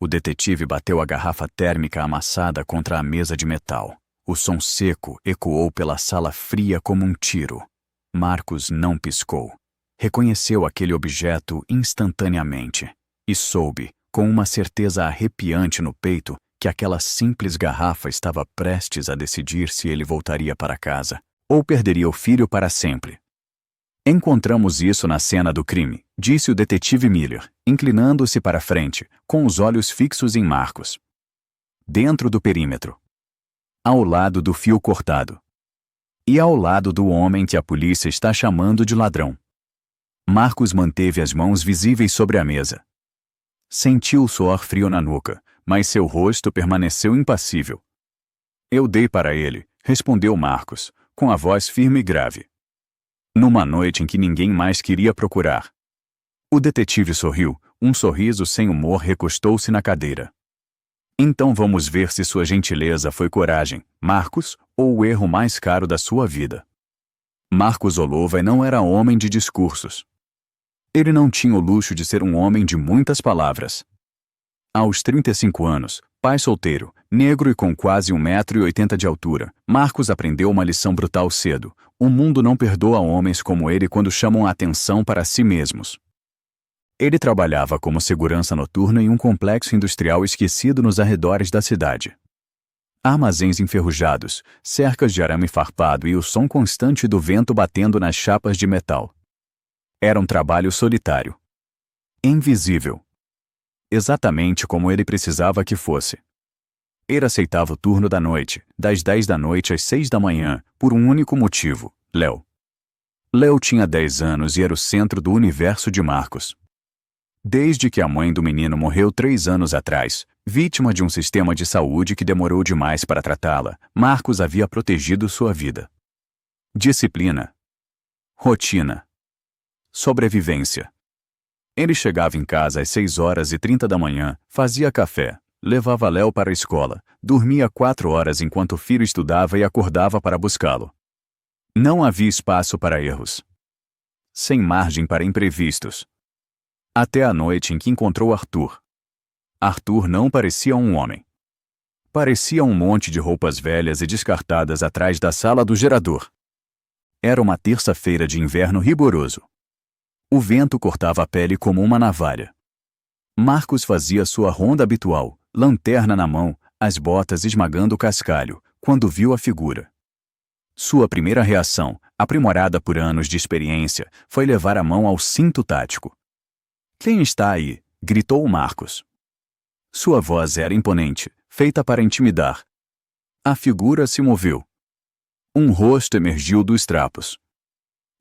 O detetive bateu a garrafa térmica amassada contra a mesa de metal. O som seco ecoou pela sala fria como um tiro. Marcos não piscou. Reconheceu aquele objeto instantaneamente e soube, com uma certeza arrepiante no peito, que aquela simples garrafa estava prestes a decidir se ele voltaria para casa ou perderia o filho para sempre. Encontramos isso na cena do crime, disse o detetive Miller, inclinando-se para frente, com os olhos fixos em Marcos. Dentro do perímetro. Ao lado do fio cortado. E ao lado do homem que a polícia está chamando de ladrão. Marcos manteve as mãos visíveis sobre a mesa. Sentiu o suor frio na nuca, mas seu rosto permaneceu impassível. Eu dei para ele, respondeu Marcos, com a voz firme e grave. Numa noite em que ninguém mais queria procurar. O detetive sorriu, um sorriso sem humor recostou-se na cadeira. Então vamos ver se sua gentileza foi coragem, Marcos, ou o erro mais caro da sua vida. Marcos Olova não era homem de discursos. Ele não tinha o luxo de ser um homem de muitas palavras. Aos 35 anos, pai solteiro, negro e com quase 1,80 m de altura, Marcos aprendeu uma lição brutal cedo. O mundo não perdoa homens como ele quando chamam a atenção para si mesmos. Ele trabalhava como segurança noturna em um complexo industrial esquecido nos arredores da cidade. Armazéns enferrujados, cercas de arame farpado e o som constante do vento batendo nas chapas de metal. Era um trabalho solitário. Invisível. Exatamente como ele precisava que fosse. Ele aceitava o turno da noite, das 10 da noite às 6 da manhã, por um único motivo, Léo. Léo tinha 10 anos e era o centro do universo de Marcos. Desde que a mãe do menino morreu 3 anos atrás, vítima de um sistema de saúde que demorou demais para tratá-la, Marcos havia protegido sua vida. Disciplina. Rotina. Sobrevivência. Ele chegava em casa às 6h30 da manhã, fazia café, levava Léo para a escola, dormia 4 horas enquanto o filho estudava e acordava para buscá-lo. Não havia espaço para erros. Sem margem para imprevistos. Até a noite em que encontrou Arthur. Arthur não parecia um homem. Parecia um monte de roupas velhas e descartadas atrás da sala do gerador. Era uma terça-feira de inverno rigoroso. O vento cortava a pele como uma navalha. Marcos fazia sua ronda habitual, lanterna na mão, as botas esmagando o cascalho, quando viu a figura. Sua primeira reação, aprimorada por anos de experiência, foi levar a mão ao cinto tático. "Quem está aí?" gritou Marcos. Sua voz era imponente, feita para intimidar. A figura se moveu. Um rosto emergiu dos trapos.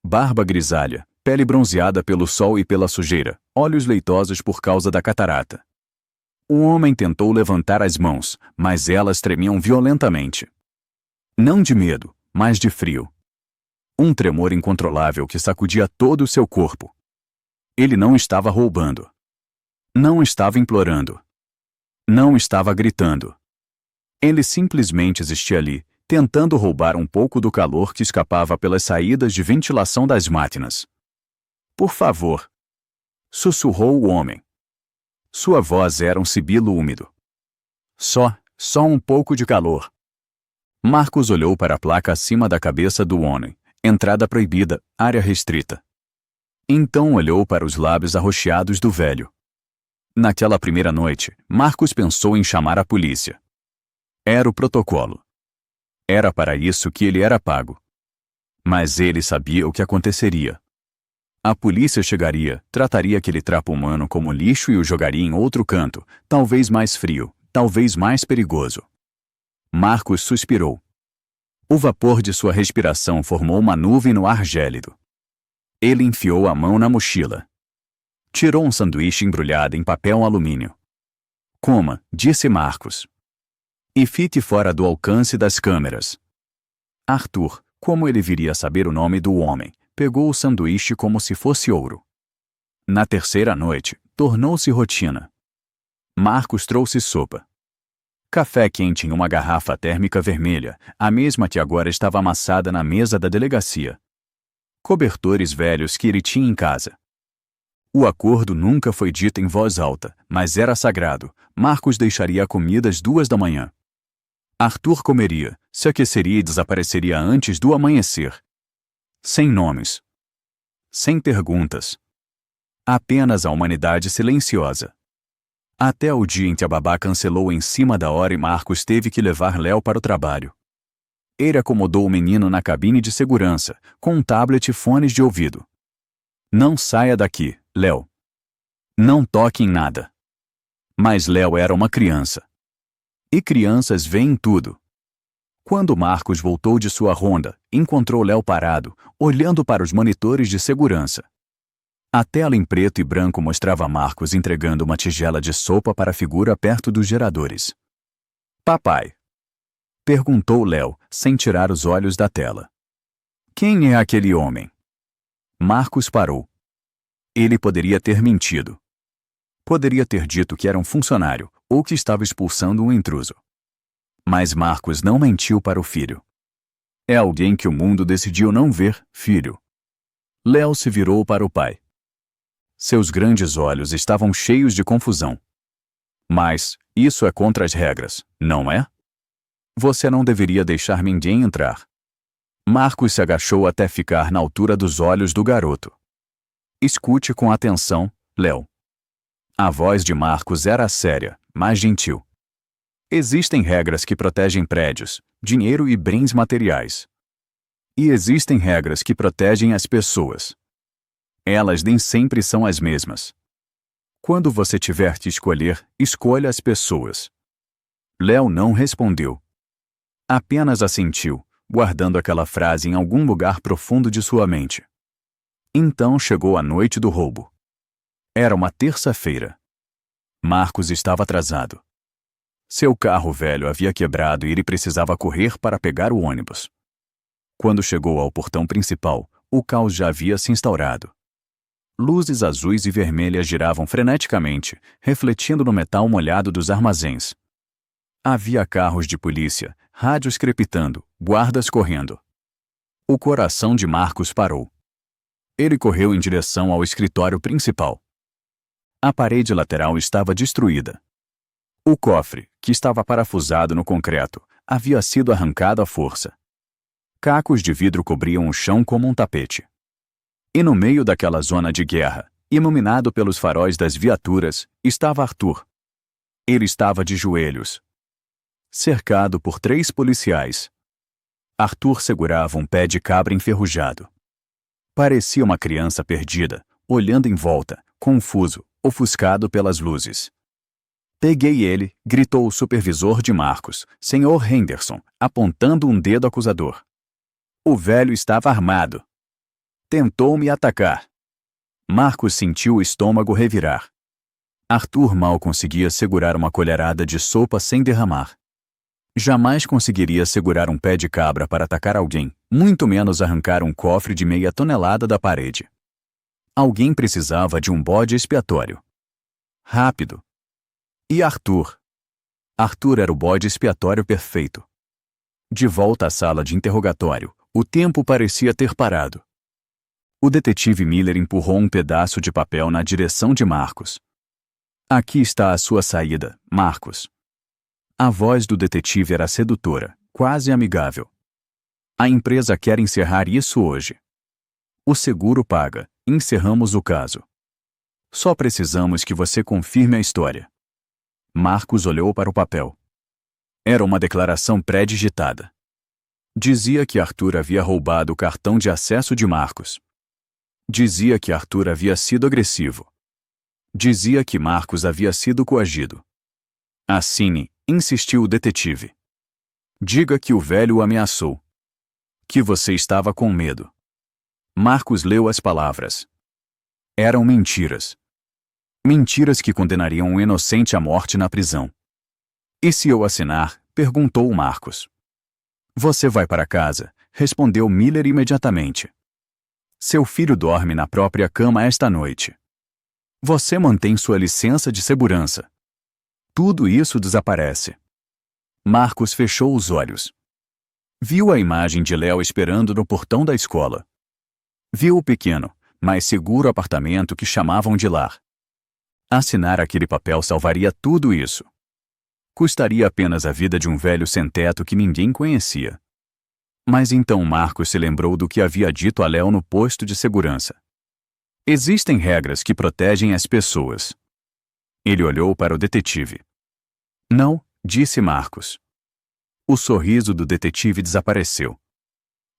Barba grisalha, pele bronzeada pelo sol e pela sujeira, olhos leitosos por causa da catarata. O homem tentou levantar as mãos, mas elas tremiam violentamente. Não de medo, mas de frio. Um tremor incontrolável que sacudia todo o seu corpo. Ele não estava roubando. Não estava implorando. Não estava gritando. Ele simplesmente existia ali, tentando roubar um pouco do calor que escapava pelas saídas de ventilação das máquinas. "Por favor", sussurrou o homem. Sua voz era um sibilo úmido. Só um pouco de calor." Marcos olhou para a placa acima da cabeça do homem. Entrada proibida, área restrita. Então olhou para os lábios arroxeados do velho. Naquela primeira noite, Marcos pensou em chamar a polícia. Era o protocolo. Era para isso que ele era pago. Mas ele sabia o que aconteceria. A polícia chegaria, trataria aquele trapo humano como lixo e o jogaria em outro canto, talvez mais frio, talvez mais perigoso. Marcos suspirou. O vapor de sua respiração formou uma nuvem no ar gélido. Ele enfiou a mão na mochila. Tirou um sanduíche embrulhado em papel alumínio. "Coma", disse Marcos. "E fique fora do alcance das câmeras." Arthur, como ele viria a saber o nome do homem, pegou o sanduíche como se fosse ouro. Na terceira noite, tornou-se rotina. Marcos trouxe sopa. Café quente em uma garrafa térmica vermelha, a mesma que agora estava amassada na mesa da delegacia. Cobertores velhos que ele tinha em casa. O acordo nunca foi dito em voz alta, mas era sagrado. Marcos deixaria a comida às 2 da manhã. Arthur comeria, se aqueceria e desapareceria antes do amanhecer. Sem nomes. Sem perguntas. Apenas a humanidade silenciosa. Até o dia em que a babá cancelou em cima da hora e Marcos teve que levar Léo para o trabalho. Ele acomodou o menino na cabine de segurança, com um tablet e fones de ouvido. Não saia daqui, Léo. Não toque em nada. Mas Léo era uma criança. E crianças veem tudo. Quando Marcos voltou de sua ronda, encontrou Léo parado, olhando para os monitores de segurança. A tela em preto e branco mostrava Marcos entregando uma tigela de sopa para a figura perto dos geradores. Papai? Perguntou Léo, sem tirar os olhos da tela. Quem é aquele homem? Marcos parou. Ele poderia ter mentido. Poderia ter dito que era um funcionário, ou que estava expulsando um intruso. Mas Marcos não mentiu para o filho. É alguém que o mundo decidiu não ver, filho. Léo se virou para o pai. Seus grandes olhos estavam cheios de confusão. Mas, isso é contra as regras, não é? Você não deveria deixar ninguém entrar. Marcos se agachou até ficar na altura dos olhos do garoto. Escute com atenção, Léo. A voz de Marcos era séria, mas gentil. Existem regras que protegem prédios, dinheiro e bens materiais. E existem regras que protegem as pessoas. Elas nem sempre são as mesmas. Quando você tiver que escolher, escolha as pessoas. Léo não respondeu. Apenas assentiu, guardando aquela frase em algum lugar profundo de sua mente. Então chegou a noite do roubo. Era uma terça-feira. Marcos estava atrasado. Seu carro velho havia quebrado e ele precisava correr para pegar o ônibus. Quando chegou ao portão principal, o caos já havia se instaurado. Luzes azuis e vermelhas giravam freneticamente, refletindo no metal molhado dos armazéns. Havia carros de polícia, rádios crepitando, guardas correndo. O coração de Marcos parou. Ele correu em direção ao escritório principal. A parede lateral estava destruída. O cofre, que estava parafusado no concreto, havia sido arrancado à força. Cacos de vidro cobriam o chão como um tapete. E no meio daquela zona de guerra, iluminado pelos faróis das viaturas, estava Arthur. Ele estava de joelhos, cercado por 3 policiais. Arthur segurava um pé de cabra enferrujado. Parecia uma criança perdida, olhando em volta, confuso, ofuscado pelas luzes. Peguei ele, gritou o supervisor de Marcos, Sr. Henderson, apontando um dedo acusador. O velho estava armado. Tentou me atacar. Marcos sentiu o estômago revirar. Arthur mal conseguia segurar uma colherada de sopa sem derramar. Jamais conseguiria segurar um pé de cabra para atacar alguém, muito menos arrancar um cofre de meia tonelada da parede. Alguém precisava de um bode expiatório. Rápido. E Arthur? Arthur era o bode expiatório perfeito. De volta à sala de interrogatório, o tempo parecia ter parado. O detetive Miller empurrou um pedaço de papel na direção de Marcos. Aqui está a sua saída, Marcos. A voz do detetive era sedutora, quase amigável. A empresa quer encerrar isso hoje. O seguro paga, encerramos o caso. Só precisamos que você confirme a história. Marcos olhou para o papel. Era uma declaração pré-digitada. Dizia que Arthur havia roubado o cartão de acesso de Marcos. Dizia que Arthur havia sido agressivo. Dizia que Marcos havia sido coagido. Assine, insistiu o detetive. Diga que o velho o ameaçou. Que você estava com medo. Marcos leu as palavras. Eram mentiras. Mentiras que condenariam um inocente à morte na prisão. E se eu assinar? Perguntou Marcos. Você vai para casa, respondeu Miller imediatamente. Seu filho dorme na própria cama esta noite. Você mantém sua licença de segurança. Tudo isso desaparece. Marcos fechou os olhos. Viu a imagem de Léo esperando no portão da escola. Viu o pequeno, mas seguro apartamento que chamavam de lar. Assinar aquele papel salvaria tudo isso. Custaria apenas a vida de um velho sem-teto que ninguém conhecia. Mas então Marcos se lembrou do que havia dito a Léo no posto de segurança. Existem regras que protegem as pessoas. Ele olhou para o detetive. Não, disse Marcos. O sorriso do detetive desapareceu.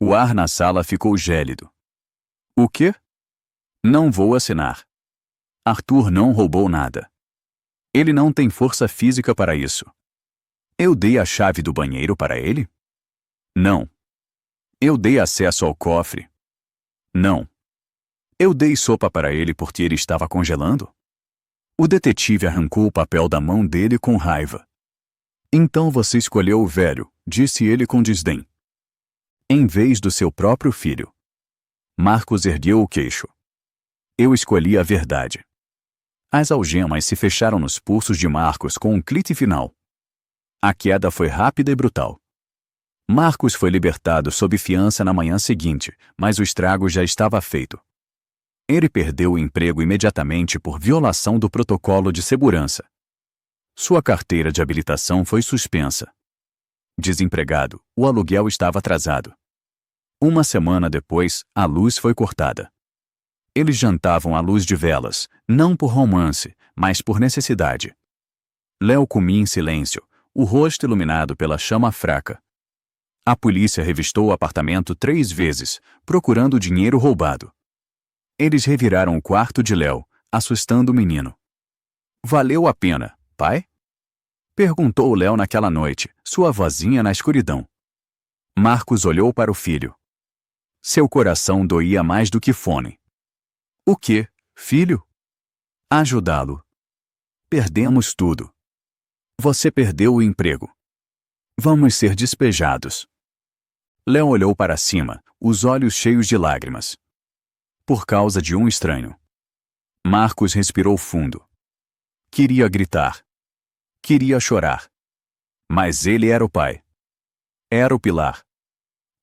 O ar na sala ficou gélido. O quê? Não vou assinar. Arthur não roubou nada. Ele não tem força física para isso. Eu dei a chave do banheiro para ele? Não. Eu dei acesso ao cofre? Não. Eu dei sopa para ele porque ele estava congelando? O detetive arrancou o papel da mão dele com raiva. Então você escolheu o velho, disse ele com desdém. Em vez do seu próprio filho. Marcos ergueu o queixo. Eu escolhi a verdade. As algemas se fecharam nos pulsos de Marcos com um clique final. A queda foi rápida e brutal. Marcos foi libertado sob fiança na manhã seguinte, mas o estrago já estava feito. Ele perdeu o emprego imediatamente por violação do protocolo de segurança. Sua carteira de habilitação foi suspensa. Desempregado, o aluguel estava atrasado. Uma semana depois, a luz foi cortada. Eles jantavam à luz de velas, não por romance, mas por necessidade. Léo comia em silêncio, o rosto iluminado pela chama fraca. A polícia revistou o apartamento 3 vezes, procurando o dinheiro roubado. Eles reviraram o quarto de Léo, assustando o menino. Valeu a pena, pai? Perguntou Léo naquela noite, sua vozinha na escuridão. Marcos olhou para o filho. Seu coração doía mais do que fome. O quê, filho? Ajudá-lo. Perdemos tudo. Você perdeu o emprego. Vamos ser despejados. Léo olhou para cima, os olhos cheios de lágrimas. Por causa de um estranho. Marcos respirou fundo. Queria gritar. Queria chorar. Mas ele era o pai. Era o pilar.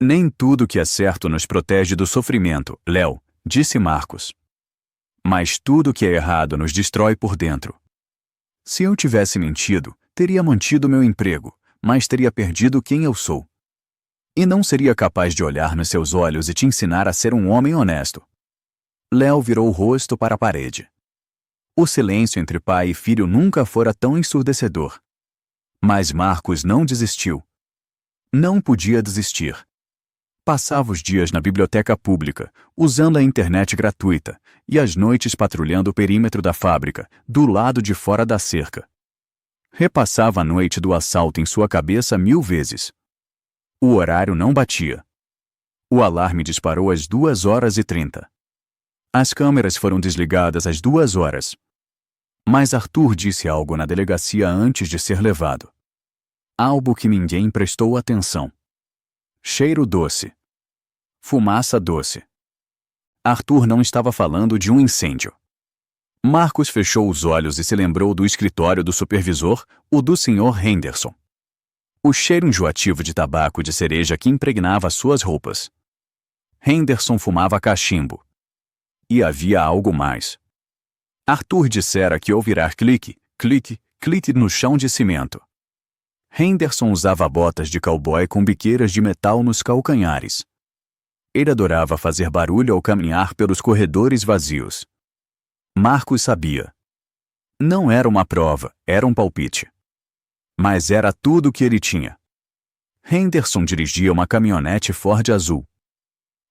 Nem tudo que é certo nos protege do sofrimento, Léo, disse Marcos. Mas tudo que é errado nos destrói por dentro. Se eu tivesse mentido, teria mantido meu emprego, mas teria perdido quem eu sou. E não seria capaz de olhar nos seus olhos e te ensinar a ser um homem honesto. Léo virou o rosto para a parede. O silêncio entre pai e filho nunca fora tão ensurdecedor. Mas Marcos não desistiu. Não podia desistir. Passava os dias na biblioteca pública, usando a internet gratuita, e as noites patrulhando o perímetro da fábrica, do lado de fora da cerca. Repassava a noite do assalto em sua cabeça 1000 vezes. O horário não batia. O alarme disparou às 2h30. As câmeras foram desligadas às 2h. Mas Arthur disse algo na delegacia antes de ser levado. Algo que ninguém prestou atenção. Cheiro doce. Fumaça doce. Arthur não estava falando de um incêndio. Marcos fechou os olhos e se lembrou do escritório do supervisor, o do Sr. Henderson. O cheiro enjoativo de tabaco de cereja que impregnava suas roupas. Henderson fumava cachimbo. E havia algo mais. Arthur dissera que ouvirá clique, clique, clique no chão de cimento. Henderson usava botas de cowboy com biqueiras de metal nos calcanhares. Ele adorava fazer barulho ao caminhar pelos corredores vazios. Marcos sabia. Não era uma prova, era um palpite. Mas era tudo o que ele tinha. Henderson dirigia uma caminhonete Ford azul.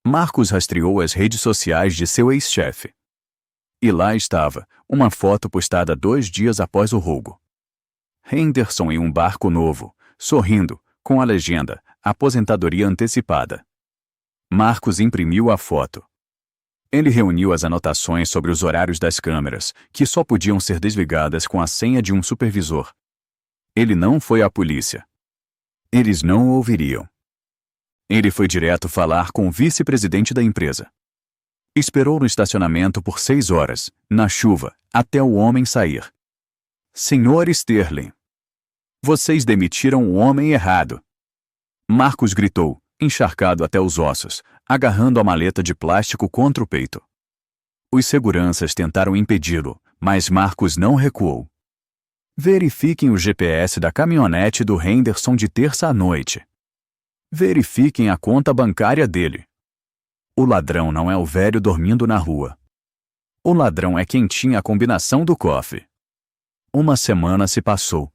Marcos rastreou as redes sociais de seu ex-chefe. E lá estava, uma foto postada 2 dias após o roubo. Henderson em um barco novo, sorrindo, com a legenda, aposentadoria antecipada. Marcos imprimiu a foto. Ele reuniu as anotações sobre os horários das câmeras, que só podiam ser desligadas com a senha de um supervisor. Ele não foi à polícia. Eles não o ouviriam. Ele foi direto falar com o vice-presidente da empresa. Esperou no estacionamento por 6 horas, na chuva, até o homem sair. Sr. Sterling, vocês demitiram o homem errado. Marcos gritou, encharcado até os ossos, agarrando a maleta de plástico contra o peito. Os seguranças tentaram impedi-lo, mas Marcos não recuou. Verifiquem o GPS da caminhonete do Henderson de terça à noite. Verifiquem a conta bancária dele. O ladrão não é o velho dormindo na rua. O ladrão é quem tinha a combinação do cofre. Uma semana se passou.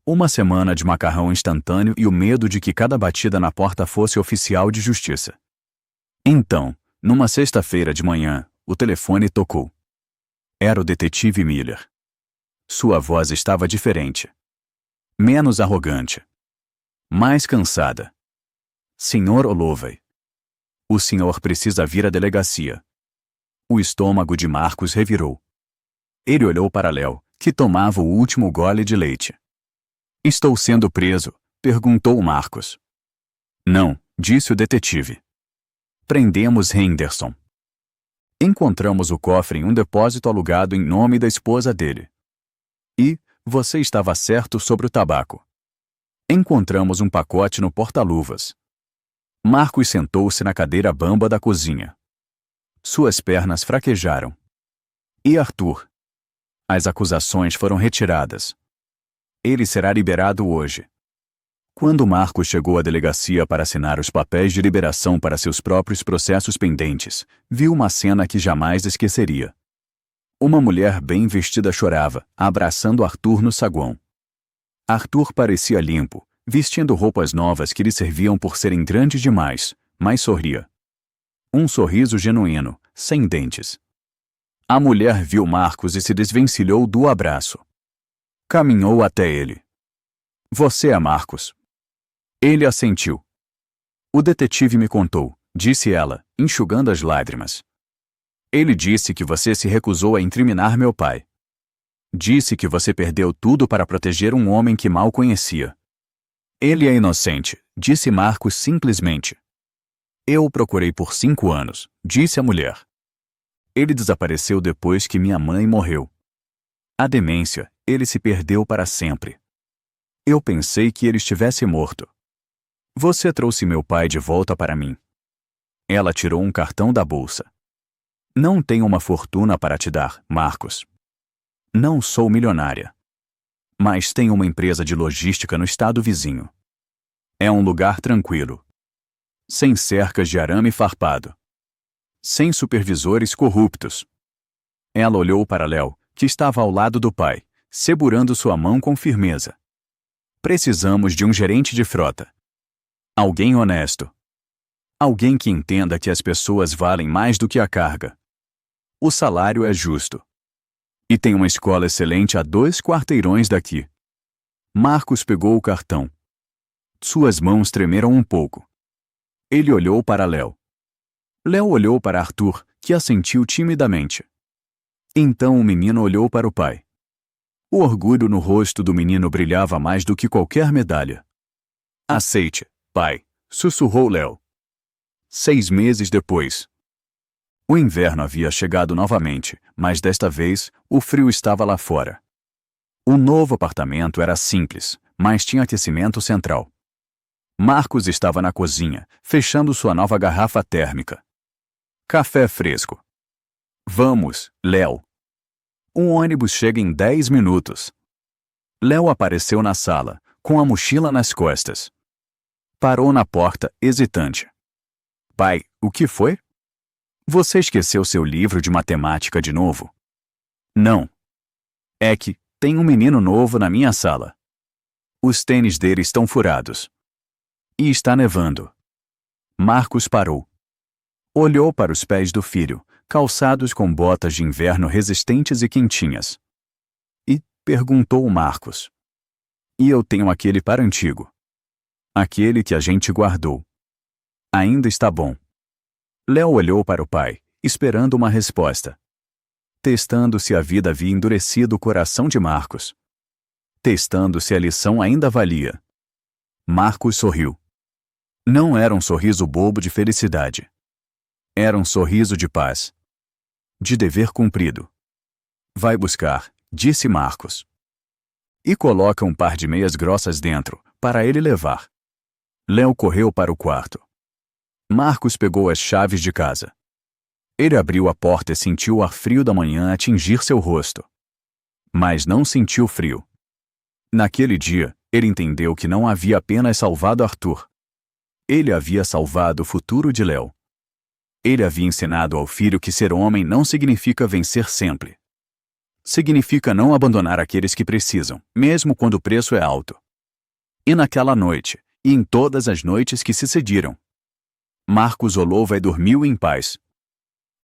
Uma semana de macarrão instantâneo e o medo de que cada batida na porta fosse oficial de justiça. Então, numa sexta-feira de manhã, o telefone tocou. Era o detetive Miller. Sua voz estava diferente. Menos arrogante. Mais cansada. Senhor Holloway. O senhor precisa vir à delegacia. O estômago de Marcos revirou. Ele olhou para Léo, que tomava o último gole de leite. Estou sendo preso? Perguntou Marcos. Não, disse o detetive. Prendemos Henderson. Encontramos o cofre em um depósito alugado em nome da esposa dele. E, você estava certo sobre o tabaco. Encontramos um pacote no porta-luvas. Marcos sentou-se na cadeira bamba da cozinha. Suas pernas fraquejaram. E Arthur? As acusações foram retiradas. Ele será liberado hoje. Quando Marcos chegou à delegacia para assinar os papéis de liberação para seus próprios processos pendentes, viu uma cena que jamais esqueceria. Uma mulher bem vestida chorava, abraçando Arthur no saguão. Arthur parecia limpo, vestindo roupas novas que lhe serviam por serem grandes demais, mas sorria. Um sorriso genuíno, sem dentes. A mulher viu Marcos e se desvencilhou do abraço. Caminhou até ele. Você é Marcos. Ele assentiu. O detetive me contou, disse ela, enxugando as lágrimas. Ele disse que você se recusou a incriminar meu pai. Disse que você perdeu tudo para proteger um homem que mal conhecia. Ele é inocente, disse Marcos simplesmente. Eu o procurei por 5 anos, disse a mulher. Ele desapareceu depois que minha mãe morreu. A demência, ele se perdeu para sempre. Eu pensei que ele estivesse morto. Você trouxe meu pai de volta para mim. Ela tirou um cartão da bolsa. Não tenho uma fortuna para te dar, Marcos. Não sou milionária. Mas tenho uma empresa de logística no estado vizinho. É um lugar tranquilo. Sem cercas de arame farpado. Sem supervisores corruptos. Ela olhou para Léo, que estava ao lado do pai, segurando sua mão com firmeza. Precisamos de um gerente de frota. Alguém honesto. Alguém que entenda que as pessoas valem mais do que a carga. O salário é justo. E tem uma escola excelente a 2 quarteirões daqui. Marcos pegou o cartão. Suas mãos tremeram um pouco. Ele olhou para Léo. Léo olhou para Arthur, que assentiu timidamente. Então o menino olhou para o pai. O orgulho no rosto do menino brilhava mais do que qualquer medalha. Aceite, pai, sussurrou Léo. 6 meses depois. O inverno havia chegado novamente, mas desta vez o frio estava lá fora. O novo apartamento era simples, mas tinha aquecimento central. Marcos estava na cozinha, fechando sua nova garrafa térmica. Café fresco. Vamos, Léo. Um ônibus chega em 10 minutos. Léo apareceu na sala, com a mochila nas costas. Parou na porta, hesitante. Pai, o que foi? Você esqueceu seu livro de matemática de novo? Não. É que tem um menino novo na minha sala. Os tênis dele estão furados. E está nevando. Marcos parou. Olhou para os pés do filho, calçados com botas de inverno resistentes e quentinhas. E perguntou Marcos. E eu tenho aquele par antigo. Aquele que a gente guardou. Ainda está bom. Léo olhou para o pai, esperando uma resposta. Testando se a vida havia endurecido o coração de Marcos. Testando se a lição ainda valia. Marcos sorriu. Não era um sorriso bobo de felicidade. Era um sorriso de paz. De dever cumprido. Vai buscar, disse Marcos. E coloca um par de meias grossas dentro, para ele levar. Léo correu para o quarto. Marcos pegou as chaves de casa. Ele abriu a porta e sentiu o ar frio da manhã atingir seu rosto. Mas não sentiu frio. Naquele dia, ele entendeu que não havia apenas salvado Arthur. Ele havia salvado o futuro de Léo. Ele havia ensinado ao filho que ser homem não significa vencer sempre. Significa não abandonar aqueles que precisam, mesmo quando o preço é alto. E naquela noite, e em todas as noites que se seguiram, Marcos olhou e dormiu em paz,